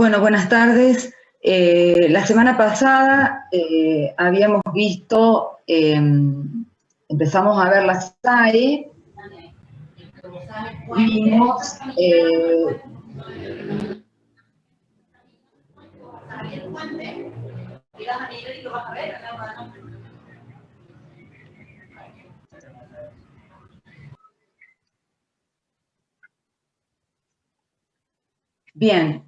Bueno, buenas tardes. La semana pasada habíamos visto, empezamos a ver la SAE, vimos bien.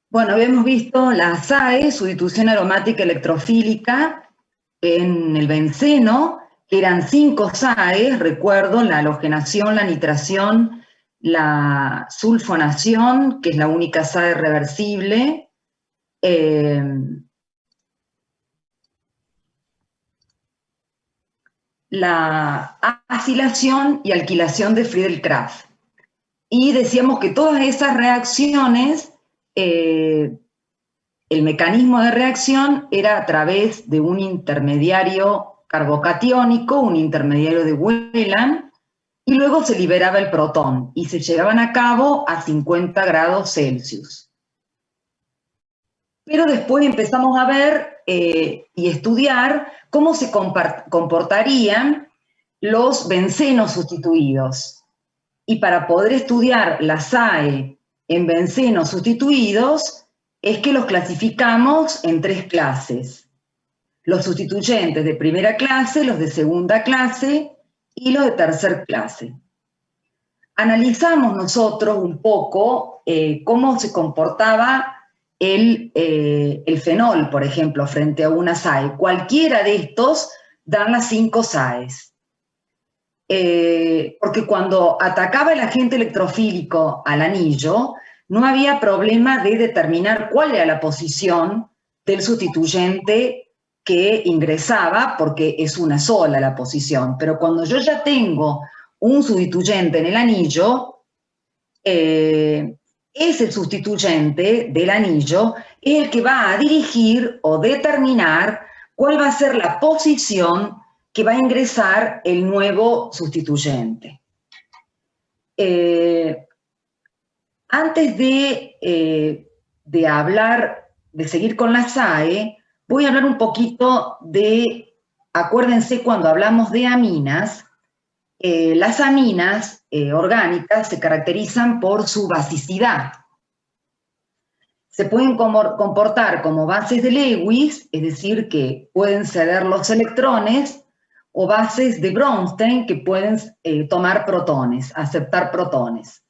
Bueno, habíamos visto la SAE, sustitución aromática electrofílica, en el benceno, que eran 5 SAEs, recuerdo, la halogenación, la nitración, la sulfonación, que es la única SAE reversible, la acilación y alquilación de Friedel-Crafts. Y decíamos que todas esas reacciones, el mecanismo de reacción era a través de un intermediario carbocatiónico, un intermediario de Wheelan, y luego se liberaba el protón y se llevaban a cabo a 50 grados Celsius. Pero después empezamos a ver y estudiar cómo se comportarían los bencenos sustituidos. Y para poder estudiar la SAE en bencenos sustituidos, es que los clasificamos en 3 clases. Los sustituyentes de primera clase, los de segunda clase y los de tercera clase. Analizamos nosotros un poco cómo se comportaba el fenol, por ejemplo, frente a una SAE. Cualquiera de estos dan las 5 SAEs. Porque cuando atacaba el agente electrofílico al anillo, no había problema de determinar cuál era la posición del sustituyente que ingresaba, porque es una sola la posición. Pero cuando yo ya tengo un sustituyente en el anillo, ese sustituyente del anillo es el que va a dirigir o determinar cuál va a ser la posición que va a ingresar el nuevo sustituyente. Antes de hablar, de seguir con la SAE, voy a hablar un poquito de, acuérdense cuando hablamos de aminas, las aminas orgánicas se caracterizan por su basicidad. Se pueden comportar como bases de Lewis, es decir, que pueden ceder los electrones, o bases de Bronsted que pueden tomar protones, aceptar protones.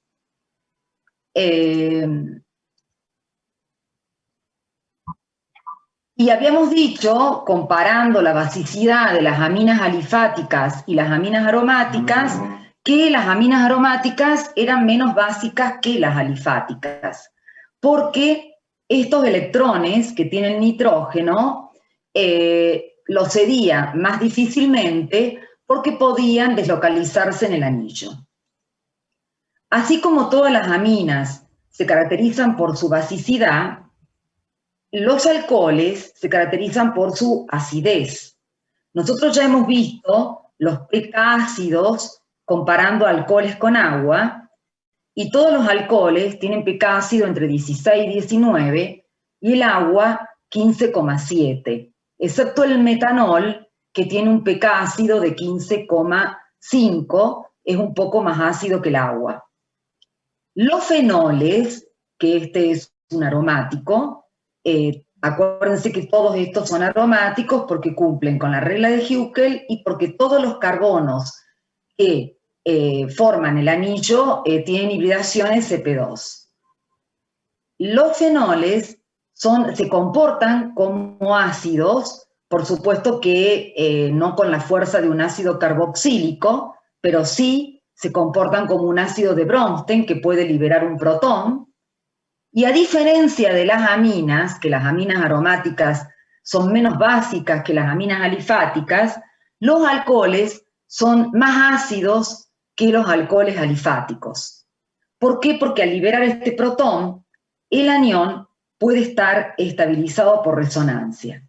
Y habíamos dicho, comparando la basicidad de las aminas alifáticas y las aminas aromáticas, que las aminas aromáticas eran menos básicas que las alifáticas, porque estos electrones que tienen nitrógeno los cedía más difícilmente porque podían deslocalizarse en el anillo. Así como todas las aminas se caracterizan por su basicidad, los alcoholes se caracterizan por su acidez. Nosotros ya hemos visto los pK ácidos comparando alcoholes con agua, y todos los alcoholes tienen pK ácido entre 16 y 19, y el agua 15,7. Excepto el metanol, que tiene un pK ácido de 15,5, es un poco más ácido que el agua. Los fenoles, que este es un aromático, acuérdense que todos estos son aromáticos porque cumplen con la regla de Huckel y porque todos los carbonos que forman el anillo tienen hibridación sp2. Los fenoles se comportan como ácidos, por supuesto que no con la fuerza de un ácido carboxílico, pero sí se comportan como un ácido de Bronsted que puede liberar un protón. Y a diferencia de las aminas, que las aminas aromáticas son menos básicas que las aminas alifáticas, los alcoholes son más ácidos que los alcoholes alifáticos. ¿Por qué? Porque al liberar este protón, el anión puede estar estabilizado por resonancia.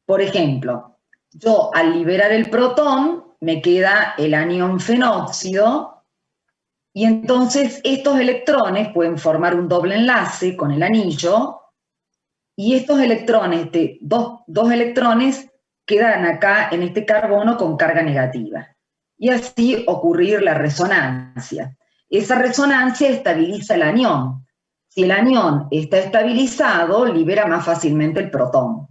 Por ejemplo, yo al liberar el protón me queda el anión fenóxido y entonces estos electrones pueden formar un doble enlace con el anillo y estos electrones, dos electrones, quedan acá en este carbono con carga negativa. Y así ocurrir la resonancia. Esa resonancia estabiliza el anión. Si el anión está estabilizado, libera más fácilmente el protón.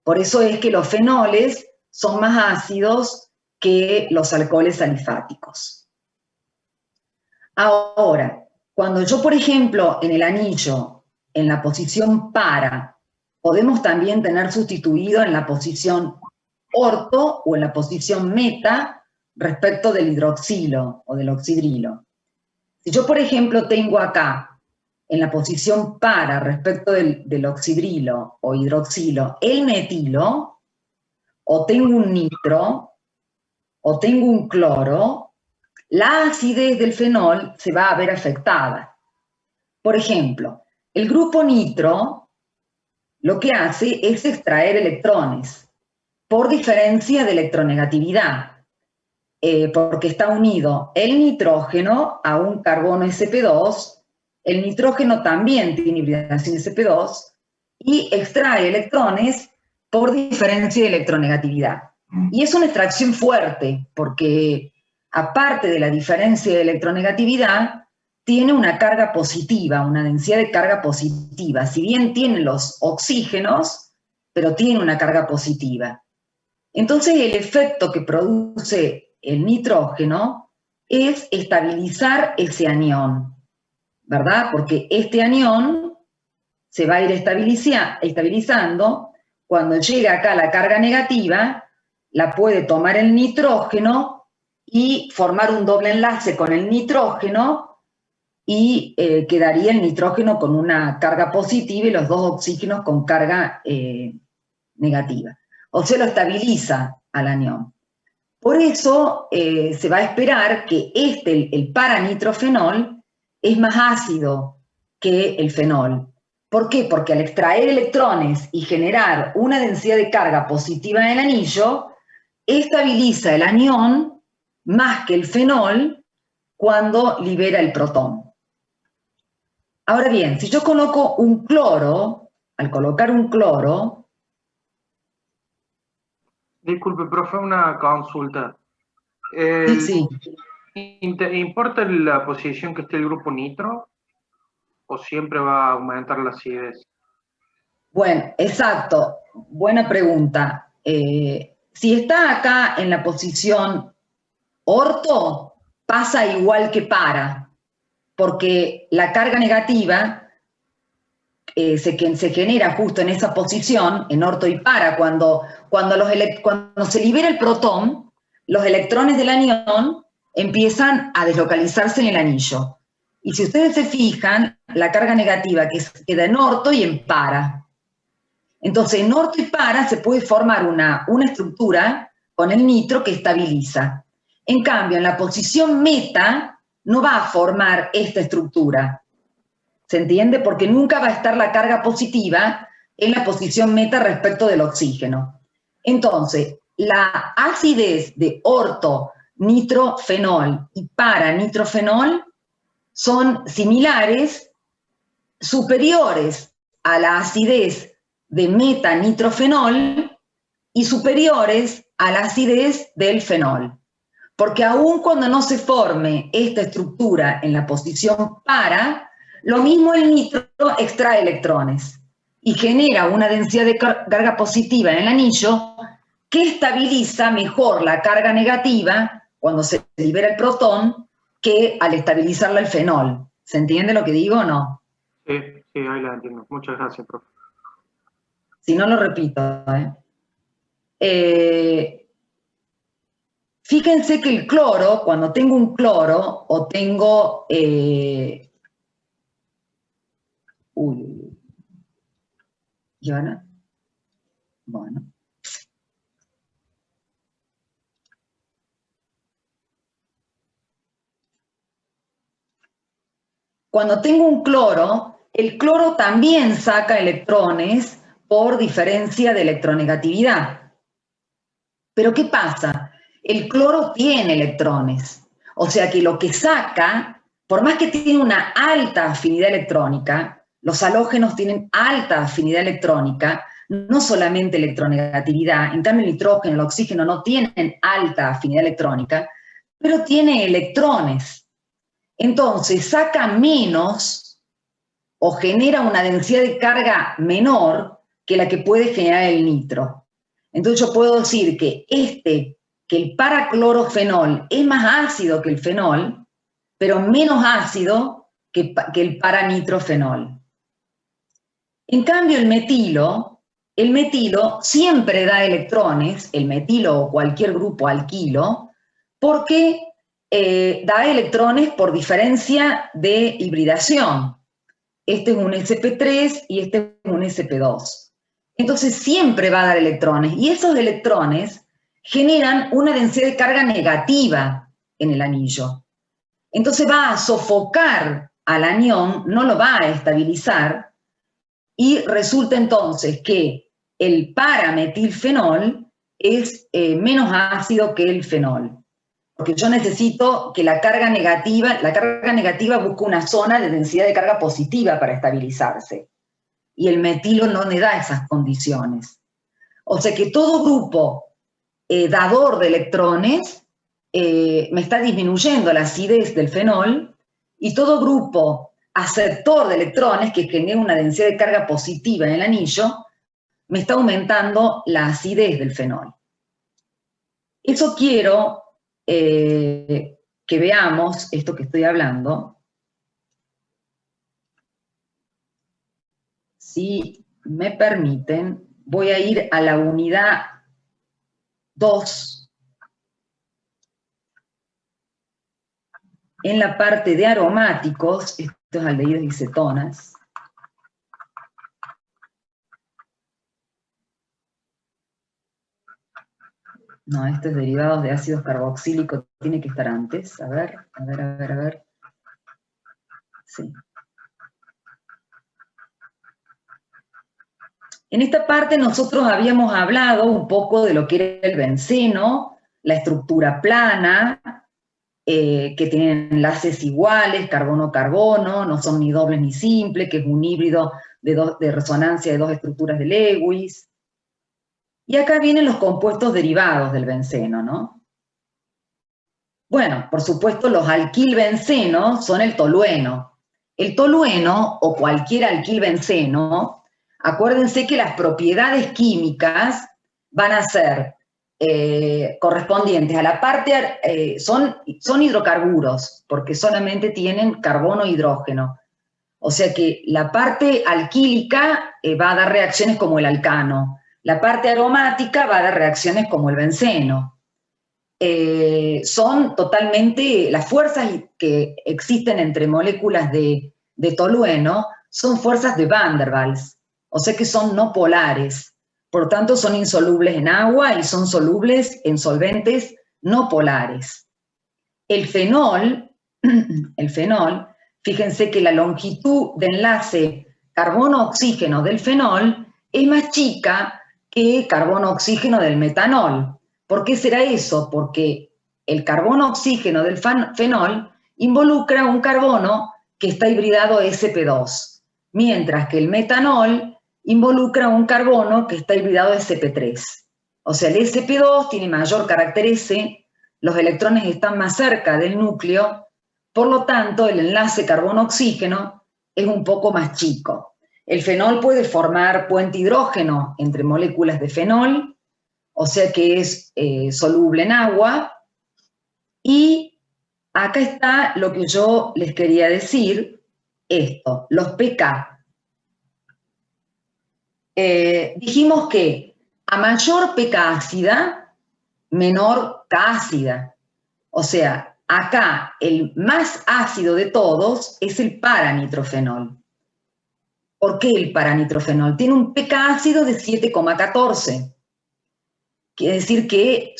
Por eso es que los fenoles son más ácidos que los alcoholes alifáticos. Ahora, cuando yo, por ejemplo, en el anillo, en la posición para, podemos también tener sustituido en la posición orto o en la posición meta respecto del hidroxilo o del oxidrilo. Si yo, por ejemplo, tengo acá, en la posición para respecto del oxidrilo o hidroxilo, el metilo, o tengo un nitro, o tengo un cloro, la acidez del fenol se va a ver afectada. Por ejemplo, el grupo nitro lo que hace es extraer electrones por diferencia de electronegatividad, porque está unido el nitrógeno a un carbono sp2, el nitrógeno también tiene hibridación sp2 y extrae electrones por diferencia de electronegatividad. Y es una extracción fuerte, porque aparte de la diferencia de electronegatividad, tiene una carga positiva, una densidad de carga positiva. Si bien tiene los oxígenos, pero tiene una carga positiva. Entonces el efecto que produce el nitrógeno es estabilizar ese anión, ¿verdad? Porque este anión se va a ir estabilizando. Cuando llega acá la carga negativa, la puede tomar el nitrógeno y formar un doble enlace con el nitrógeno y quedaría el nitrógeno con una carga positiva y los dos oxígenos con carga negativa. O sea, lo estabiliza al anión. Por eso se va a esperar que el paranitrofenol es más ácido que el fenol. ¿Por qué? Porque al extraer electrones y generar una densidad de carga positiva en el anillo, estabiliza el anión más que el fenol cuando libera el protón. Ahora bien, si yo coloco un cloro, al colocar un cloro... Disculpe, profe, una consulta. Sí. ¿Importa la posición que esté el grupo nitro o siempre va a aumentar la acidez? Bueno, exacto. Buena pregunta. Si está acá en la posición orto, pasa igual que para, porque la carga negativa se genera justo en esa posición, en orto y para, cuando se libera el protón, los electrones del anión empiezan a deslocalizarse en el anillo. Y si ustedes se fijan, la carga negativa queda en orto y en para. Entonces, en orto y para se puede formar una estructura con el nitro que estabiliza. En cambio, en la posición meta no va a formar esta estructura. ¿Se entiende? Porque nunca va a estar la carga positiva en la posición meta respecto del oxígeno. Entonces, la acidez de orto nitrofenol y para nitrofenol son similares, superiores a la acidez de metanitrofenol y superiores a la acidez del fenol. Porque aun cuando no se forme esta estructura en la posición para, lo mismo el nitro extrae electrones y genera una densidad de carga positiva en el anillo que estabiliza mejor la carga negativa cuando se libera el protón que al estabilizarla el fenol. ¿Se entiende lo que digo o no? Sí, ahí la entiendo. Muchas gracias, profe. Si no lo repito. Fíjense que el cloro, cuando tengo un cloro o tengo... ¿Y ahora? Bueno. Cuando tengo un cloro, el cloro también saca electrones por diferencia de electronegatividad. Pero ¿qué pasa? El cloro tiene electrones. O sea que lo que saca, por más que tiene una alta afinidad electrónica, los halógenos tienen alta afinidad electrónica, no solamente electronegatividad, en cambio el nitrógeno, el oxígeno no tienen alta afinidad electrónica, pero tiene electrones. Entonces saca menos o genera una densidad de carga menor que la que puede generar el nitro. Entonces yo puedo decir que el paraclorofenol es más ácido que el fenol, pero menos ácido que el paranitrofenol. En cambio el metilo siempre da electrones, el metilo o cualquier grupo alquilo, porque da electrones por diferencia de hibridación. Este es un sp3 y este es un sp2. Entonces siempre va a dar electrones, y esos electrones generan una densidad de carga negativa en el anillo. Entonces va a sofocar al anión, no lo va a estabilizar, y resulta entonces que el parametilfenol es menos ácido que el fenol. Porque yo necesito que la carga negativa busca una zona de densidad de carga positiva para estabilizarse. Y el metilo no le da esas condiciones. O sea que todo grupo dador de electrones me está disminuyendo la acidez del fenol, y todo grupo aceptor de electrones que genera una densidad de carga positiva en el anillo me está aumentando la acidez del fenol. Eso quiero que veamos esto que estoy hablando. Si me permiten, voy a ir a la unidad 2, en la parte de aromáticos, estos aldehídos y cetonas. No, estos derivados de ácidos carboxílicos tiene que estar antes. A ver. Sí. En esta parte nosotros habíamos hablado un poco de lo que era el benceno, la estructura plana, que tienen enlaces iguales, carbono-carbono, no son ni dobles ni simples, que es un híbrido de resonancia de dos estructuras de Lewis. Y acá vienen los compuestos derivados del benceno, ¿no? Bueno, por supuesto los alquilbencenos son el tolueno. El tolueno, o cualquier alquilbenceno, acuérdense que las propiedades químicas van a ser correspondientes a la parte, son hidrocarburos, porque solamente tienen carbono e hidrógeno. O sea que la parte alquílica va a dar reacciones como el alcano. La parte aromática va a dar reacciones como el benceno. Son totalmente, las fuerzas que existen entre moléculas de tolueno son fuerzas de Van der Waals, o sea que son no polares, por tanto son insolubles en agua y son solubles en solventes no polares. El fenol, fíjense que la longitud de enlace carbono-oxígeno del fenol es más chica que carbono-oxígeno del metanol. ¿Por qué será eso? Porque el carbono-oxígeno del fenol involucra un carbono que está hibridado sp2, mientras que el metanol involucra un carbono que está hibridado sp3. O sea, el sp2 tiene mayor carácter S, los electrones están más cerca del núcleo, por lo tanto el enlace carbono-oxígeno es un poco más chico. El fenol puede formar puente hidrógeno entre moléculas de fenol, o sea que es soluble en agua, y acá está lo que yo les quería decir, esto, los pK. dijimos que a mayor pK ácida, menor K ácida. O sea, acá el más ácido de todos es el paranitrofenol. ¿Por qué el paranitrofenol? Tiene un pK ácido de 7,14. Quiere decir que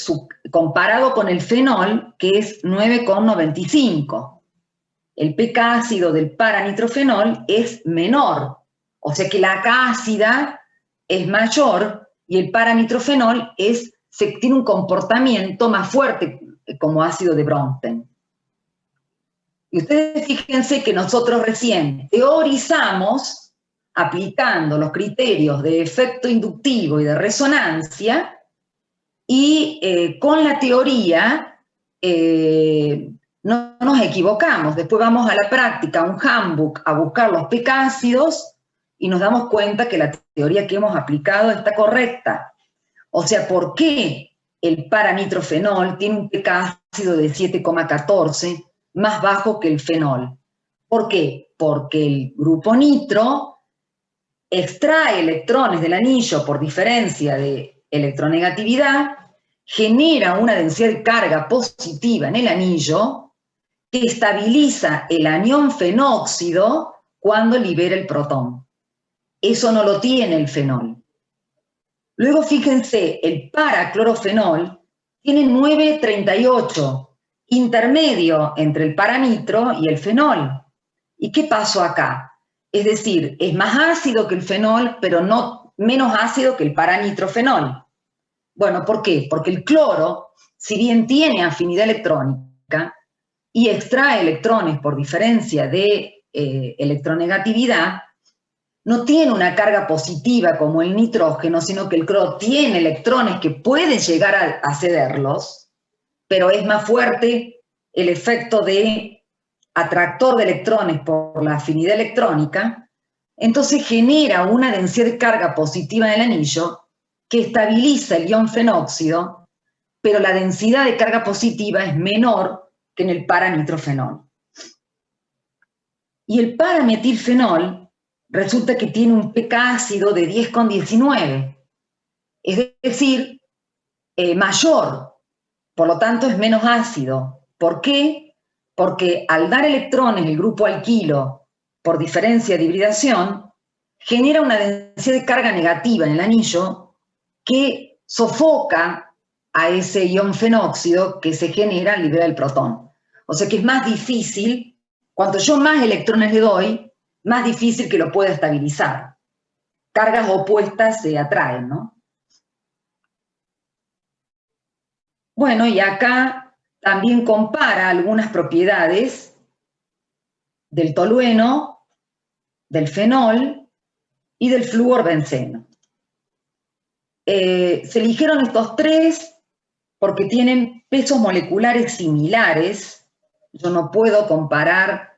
comparado con el fenol, que es 9,95. El pK ácido del paranitrofenol es menor. O sea que la K ácida es mayor y el paranitrofenol tiene un comportamiento más fuerte como ácido de Bronsted. Y ustedes fíjense que nosotros recién teorizamos aplicando los criterios de efecto inductivo y de resonancia, y con la teoría no nos equivocamos. Después vamos a la práctica, a un handbook, a buscar los pK ácidos y nos damos cuenta que la teoría que hemos aplicado está correcta. O sea, ¿por qué el paranitrofenol tiene un pK ácido de 7,14 más bajo que el fenol? ¿Por qué? Porque el grupo nitro extrae electrones del anillo por diferencia de electronegatividad, genera una densidad de carga positiva en el anillo que estabiliza el anión fenóxido cuando libera el protón. Eso no lo tiene el fenol. Luego fíjense, el paraclorofenol tiene 9,38, intermedio entre el paranitro y el fenol. ¿Y qué pasó acá? Es decir, es más ácido que el fenol, pero no menos ácido que el paranitrofenol. Bueno, ¿por qué? Porque el cloro, si bien tiene afinidad electrónica y extrae electrones por diferencia de electronegatividad, no tiene una carga positiva como el nitrógeno, sino que el cloro tiene electrones que pueden llegar a cederlos, pero es más fuerte el efecto de atractor de electrones por la afinidad electrónica, entonces genera una densidad de carga positiva en el anillo que estabiliza el ion fenóxido, pero la densidad de carga positiva es menor que en el paranitrofenol. Y el parametilfenol resulta que tiene un pK ácido de 10,19, es decir, mayor, por lo tanto es menos ácido. ¿Por qué? Porque al dar electrones el grupo alquilo por diferencia de hibridación, genera una densidad de carga negativa en el anillo que sofoca a ese ion fenóxido que se genera al liberar el protón. O sea que es más difícil, cuanto yo más electrones le doy, más difícil que lo pueda estabilizar. Cargas opuestas se atraen, ¿no? Bueno, y acá también compara algunas propiedades del tolueno, del fenol y del fluorbenceno. Se eligieron estos tres porque tienen pesos moleculares similares. Yo no puedo comparar,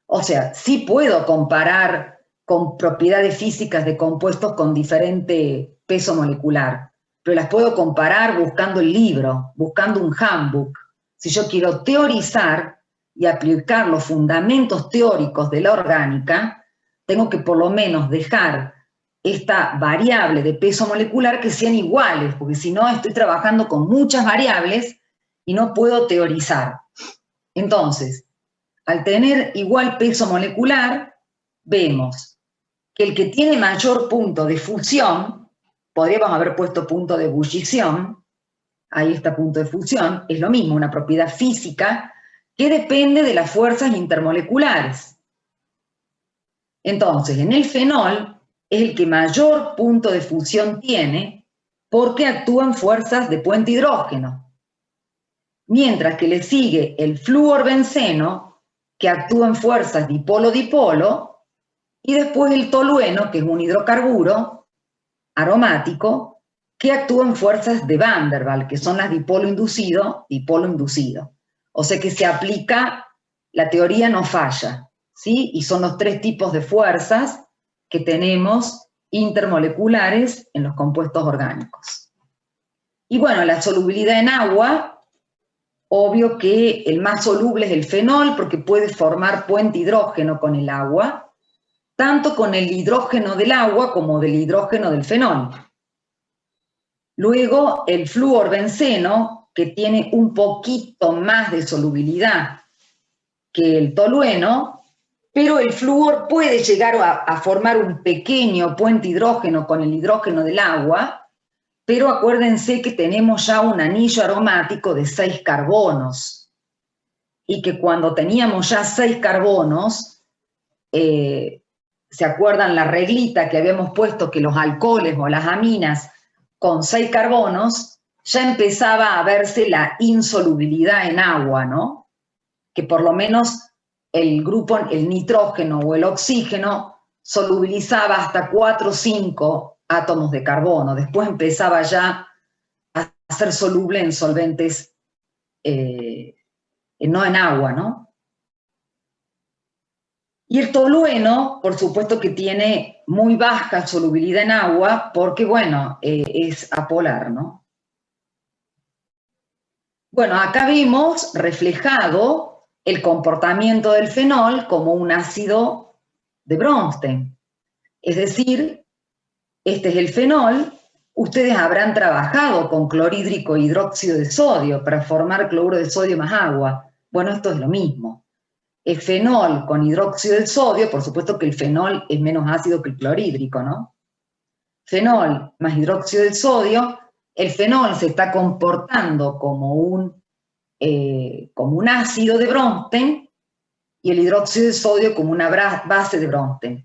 o sea, sí puedo comparar con propiedades físicas de compuestos con diferente peso molecular, pero las puedo comparar buscando el libro, buscando un handbook. Si yo quiero teorizar y aplicar los fundamentos teóricos de la orgánica, tengo que por lo menos dejar esta variable de peso molecular que sean iguales, porque si no estoy trabajando con muchas variables y no puedo teorizar. Entonces, al tener igual peso molecular, vemos que el que tiene mayor punto de fusión, podríamos haber puesto punto de ebullición, ahí está punto de fusión, es lo mismo, una propiedad física que depende de las fuerzas intermoleculares. Entonces, en el fenol es el que mayor punto de fusión tiene porque actúan fuerzas de puente hidrógeno. Mientras que le sigue el fluorbenceno, que actúa en fuerzas dipolo-dipolo, y después el tolueno, que es un hidrocarburo aromático, que actúa en fuerzas de Van der Waals, que son las dipolo-inducido, dipolo-inducido. O sea que se aplica, la teoría no falla, ¿sí? Y son los tres tipos de fuerzas que tenemos intermoleculares en los compuestos orgánicos. Y bueno, la solubilidad en agua, obvio que el más soluble es el fenol, porque puede formar puente hidrógeno con el agua, tanto con el hidrógeno del agua como del hidrógeno del fenol. Luego, el fluorbenceno, que tiene un poquito más de solubilidad que el tolueno, pero el flúor puede llegar a formar un pequeño puente hidrógeno con el hidrógeno del agua, pero acuérdense que tenemos ya un anillo aromático de 6 carbonos, y que cuando teníamos ya 6 carbonos, ¿se acuerdan la reglita que habíamos puesto que los alcoholes o las aminas con 6 carbonos, ya empezaba a verse la insolubilidad en agua, ¿no? Que por lo menos el grupo, el nitrógeno o el oxígeno, solubilizaba hasta 4 o 5 átomos de carbono. Después empezaba ya a ser soluble en solventes, no en agua, ¿no? Y el tolueno, por supuesto que tiene muy baja solubilidad en agua porque, bueno, es apolar, ¿no? Bueno, acá vimos reflejado el comportamiento del fenol como un ácido de Bronsted. Es decir, este es el fenol. Ustedes habrán trabajado con clorhídrico e hidróxido de sodio para formar cloruro de sodio más agua. Bueno, esto es lo mismo. El fenol con hidróxido de sodio, por supuesto que el fenol es menos ácido que el clorhídrico, ¿no? Fenol más hidróxido de sodio, el fenol se está comportando como un ácido de Bronsted y el hidróxido de sodio como una base de Bronsted.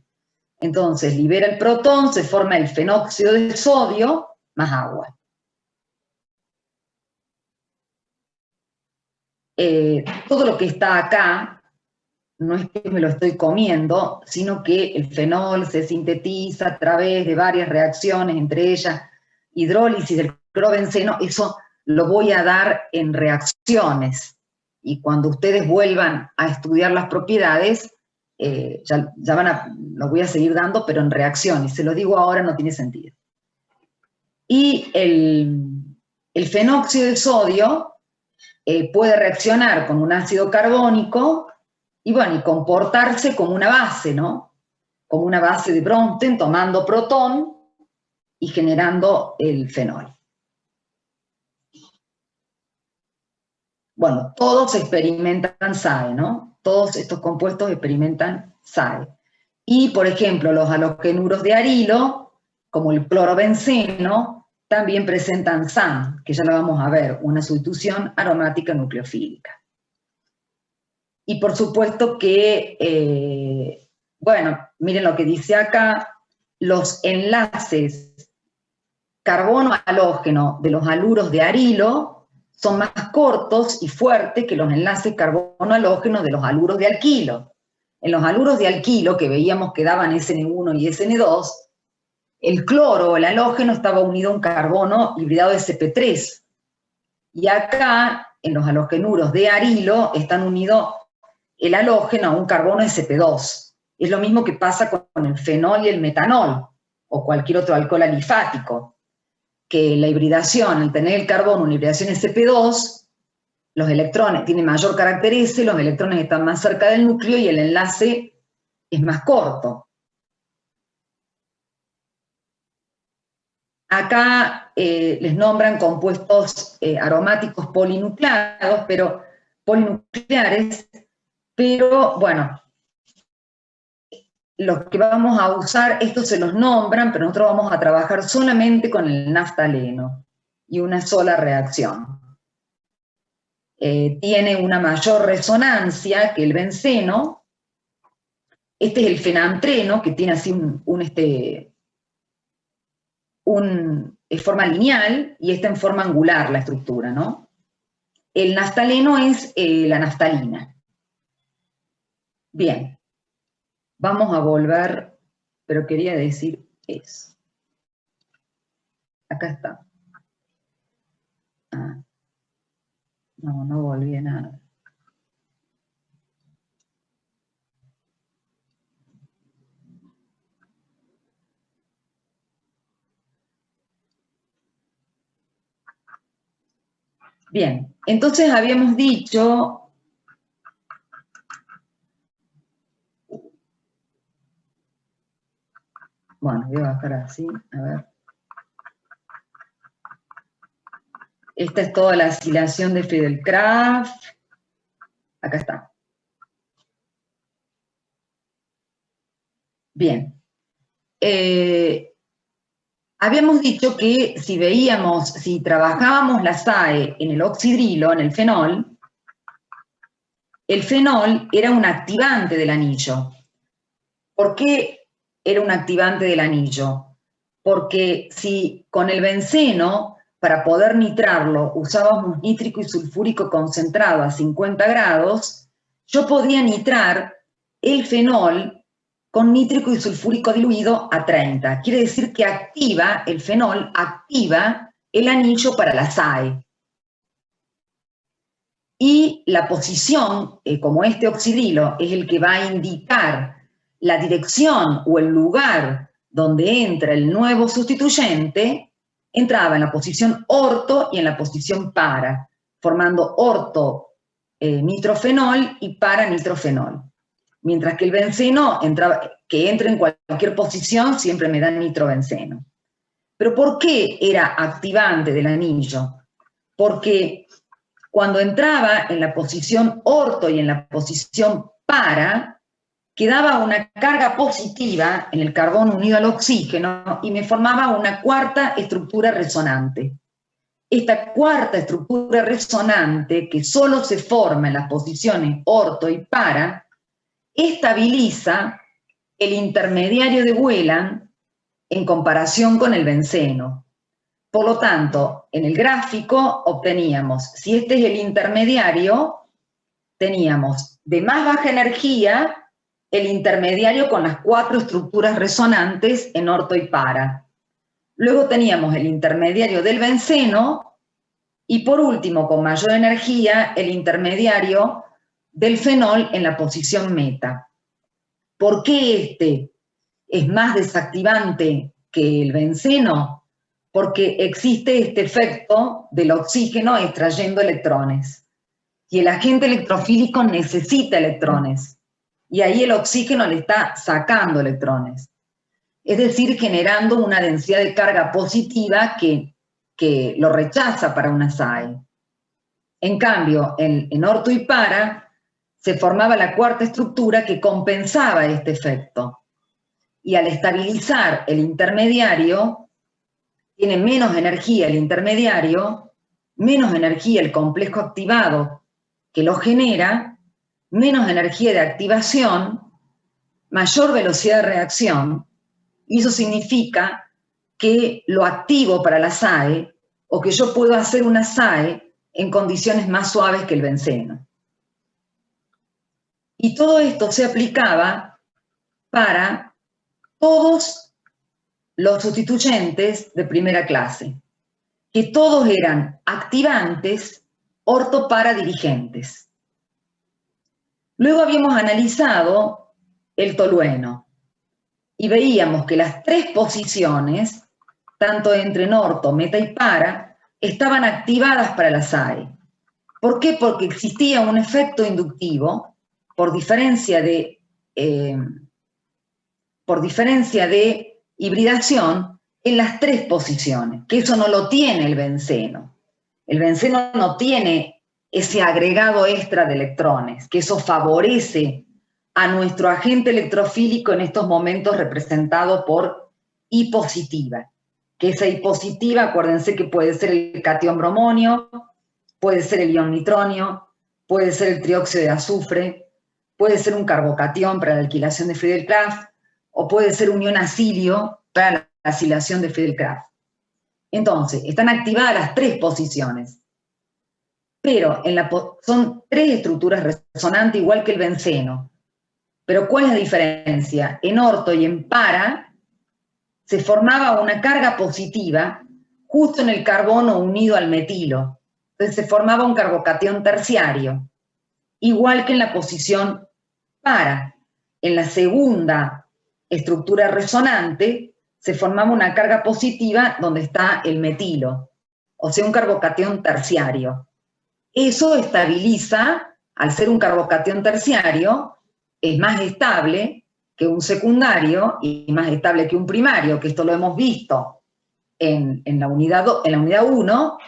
Entonces libera el protón, se forma el fenóxido de sodio más agua. Todo lo que está acá no es que me lo estoy comiendo, sino que el fenol se sintetiza a través de varias reacciones, entre ellas hidrólisis del clorobenceno. Eso lo voy a dar en reacciones. Y cuando ustedes vuelvan a estudiar las propiedades, lo voy a seguir dando, pero en reacciones. Se lo digo ahora, no tiene sentido. Y el fenóxido de sodio puede reaccionar con un ácido carbónico y, bueno, y comportarse como una base, ¿no? Como una base de Bronsted, tomando protón y generando el fenol. Bueno, todos experimentan SAE, ¿no? Todos estos compuestos experimentan SAE. Y, por ejemplo, los halogenuros de arilo, como el clorobenceno, también presentan SAN, que ya lo vamos a ver, una sustitución aromática nucleofílica. Y por supuesto que, bueno, miren lo que dice acá, los enlaces carbono-halógeno de los haluros de arilo son más cortos y fuertes que los enlaces carbono-halógeno de los haluros de alquilo. En los haluros de alquilo, que veíamos que daban SN1 y SN2, el cloro o el halógeno estaba unido a un carbono hibridado de sp3. Y acá, en los halogenuros de arilo, están unidos el halógeno a un carbono sp2. Es lo mismo que pasa con el fenol y el metanol, o cualquier otro alcohol alifático, que la hibridación, al tener el carbono una hibridación sp2, los electrones tienen mayor carácter S, los electrones están más cerca del núcleo y el enlace es más corto. Acá les nombran compuestos aromáticos polinucleares, pero bueno, los que vamos a usar, estos se los nombran, pero nosotros vamos a trabajar solamente con el naftaleno y una sola reacción. Tiene una mayor resonancia que el benceno. Este es el fenantreno, que tiene así es forma lineal, y esta en forma angular la estructura, ¿no? El naftaleno es la naftalina. Bien, vamos a volver, pero quería decir eso. Acá está. Ah, no volví a nada. Bien, entonces habíamos dicho Bueno, voy a bajar así, a ver. Esta es toda la oscilación de Friedel-Crafts. Acá está. Bien. Habíamos dicho que si trabajábamos la SAE en el oxidrilo, en el fenol era un activante del anillo. ¿Por qué era un activante del anillo? Porque si con el benceno, para poder nitrarlo, usábamos nítrico y sulfúrico concentrado a 50 grados, yo podía nitrar el fenol con nítrico y sulfúrico diluido a 30. Quiere decir que el fenol activa el anillo para la SAE. Y la posición, como este oxidrilo es el que va a indicar la dirección o el lugar donde entra el nuevo sustituyente, entraba en la posición orto y en la posición para, formando orto nitrofenol y para nitrofenol. Mientras que el benceno, que entra en cualquier posición, siempre me da nitrobenceno. ¿Pero por qué era activante del anillo? Porque cuando entraba en la posición orto y en la posición para, quedaba una carga positiva en el carbono unido al oxígeno y me formaba una cuarta estructura resonante. Esta cuarta estructura resonante, que solo se forma en las posiciones orto y para, estabiliza el intermediario de Wheeland en comparación con el benceno. Por lo tanto, en el gráfico obteníamos, si este es el intermediario, teníamos de más baja energía el intermediario con las 4 estructuras resonantes en orto y para. Luego teníamos el intermediario del benceno y por último, con mayor energía, el intermediario del fenol en la posición meta. ¿Por qué este es más desactivante que el benceno? Porque existe este efecto del oxígeno extrayendo electrones. Y el agente electrofílico necesita electrones. Y ahí el oxígeno le está sacando electrones. Es decir, generando una densidad de carga positiva que lo rechaza para una SAE. En cambio, en orto y para, se formaba la cuarta estructura que compensaba este efecto. Y al estabilizar el intermediario, tiene menos energía el intermediario, menos energía el complejo activado que lo genera, menos energía de activación, mayor velocidad de reacción, y eso significa que lo activo para la SAE, o que yo puedo hacer una SAE en condiciones más suaves que el benceno. Y todo esto se aplicaba para todos los sustituyentes de primera clase, que todos eran activantes orto-para-dirigentes. Luego habíamos analizado el tolueno y veíamos que las 3 posiciones, tanto entre orto, meta y para, estaban activadas para la SAE. ¿Por qué? Porque existía un efecto inductivo por diferencia de hibridación en las 3 posiciones, que eso no lo tiene el benceno. El benceno no tiene ese agregado extra de electrones, que eso favorece a nuestro agente electrofílico en estos momentos representado por I positiva. Que esa I positiva, acuérdense que puede ser el catión bromonio, puede ser el ion nitronio, puede ser el trióxido de azufre, puede ser un carbocatión para la alquilación de Friedel-Crafts, o puede ser un ion acilio para la acilación de Friedel-Crafts. Entonces, están activadas las 3 posiciones. Pero son 3 estructuras resonantes igual que el benceno. Pero ¿cuál es la diferencia? En orto y en para se formaba una carga positiva justo en el carbono unido al metilo. Entonces se formaba un carbocatión terciario, igual que en la posición para. En la segunda estructura resonante se formaba una carga positiva donde está el metilo, o sea, un carbocatión terciario. Eso estabiliza, al ser un carbocatión terciario, es más estable que un secundario y más estable que un primario, que esto lo hemos visto en la unidad 1,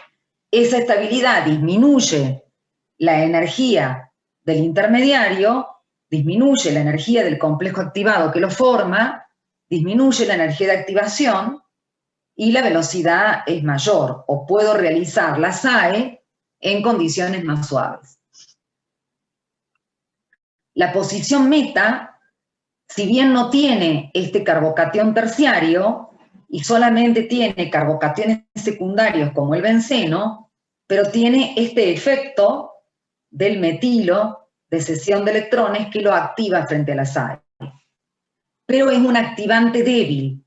esa estabilidad disminuye la energía del intermediario, disminuye la energía del complejo activado que lo forma, disminuye la energía de activación y la velocidad es mayor, o puedo realizar la SAE en condiciones más suaves. La posición meta, si bien no tiene este carbocatión terciario y solamente tiene carbocationes secundarios como el benceno, pero tiene este efecto del metilo de cesión de electrones que lo activa frente a la SAE. Pero es un activante débil,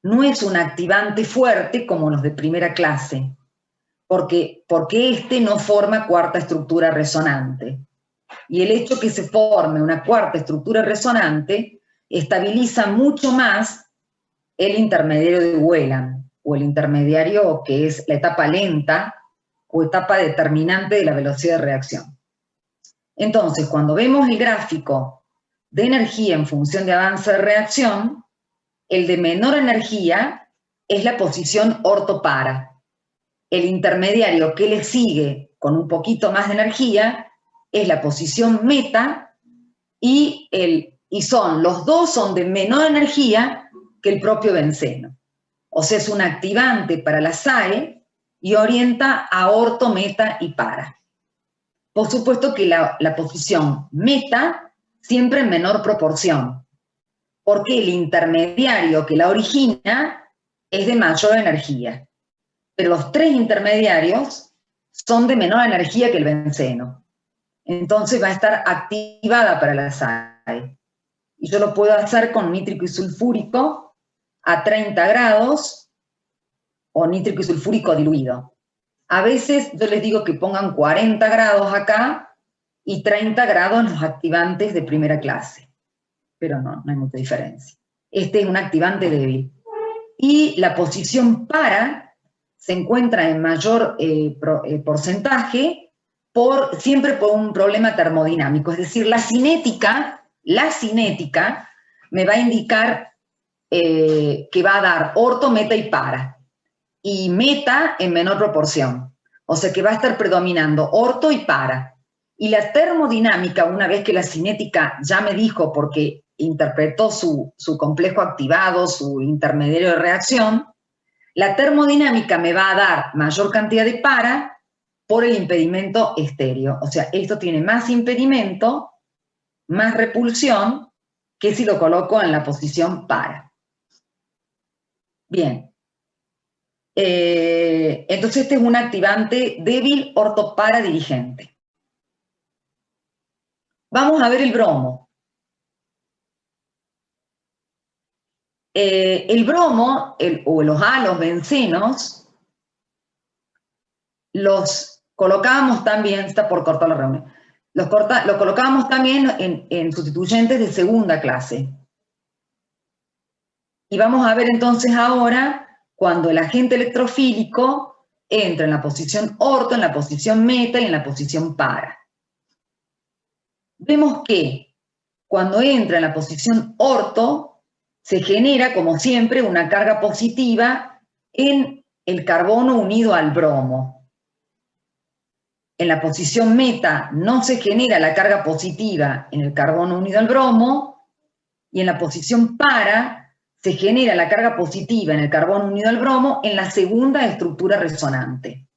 no es un activante fuerte como los de primera clase, porque este no forma cuarta estructura resonante. Y el hecho que se forme una cuarta estructura resonante estabiliza mucho más el intermediario de Whelan, o el intermediario que es la etapa lenta o etapa determinante de la velocidad de reacción. Entonces, cuando vemos el gráfico de energía en función de avance de reacción, el de menor energía es la posición ortopara. El intermediario que le sigue con un poquito más de energía es la posición meta y los dos son de menor energía que el propio benceno. O sea, es un activante para la SAE y orienta a orto, meta y para. Por supuesto que la posición meta siempre en menor proporción, porque el intermediario que la origina es de mayor energía. Pero los tres intermediarios son de menor energía que el benceno. Entonces va a estar activada para la SAE. Y yo lo puedo hacer con nítrico y sulfúrico a 30 grados o nítrico y sulfúrico diluido. A veces yo les digo que pongan 40 grados acá y 30 grados en los activantes de primera clase. Pero no hay mucha diferencia. Este es un activante débil. Y la posición para se encuentra en mayor porcentaje siempre por un problema termodinámico. Es decir, la cinética me va a indicar que va a dar orto, meta y para. Y meta en menor proporción. O sea que va a estar predominando orto y para. Y la termodinámica, una vez que la cinética ya me dijo, porque interpretó su complejo activado, su intermediario de reacción, la termodinámica me va a dar mayor cantidad de para por el impedimento estéreo. O sea, esto tiene más impedimento, más repulsión, que si lo coloco en la posición para. Bien. Entonces este es un activante débil ortopara dirigente. Vamos a ver el bromo. El bromo, o los halos bencenos, los colocábamos también, está por cortar la reunión, los colocábamos también en sustituyentes de segunda clase. Y vamos a ver entonces ahora cuando el agente electrofílico entra en la posición orto, en la posición meta y en la posición para. Vemos que cuando entra en la posición orto, se genera, como siempre, una carga positiva en el carbono unido al bromo. En la posición meta no se genera la carga positiva en el carbono unido al bromo, y en la posición para se genera la carga positiva en el carbono unido al bromo en la segunda estructura resonante.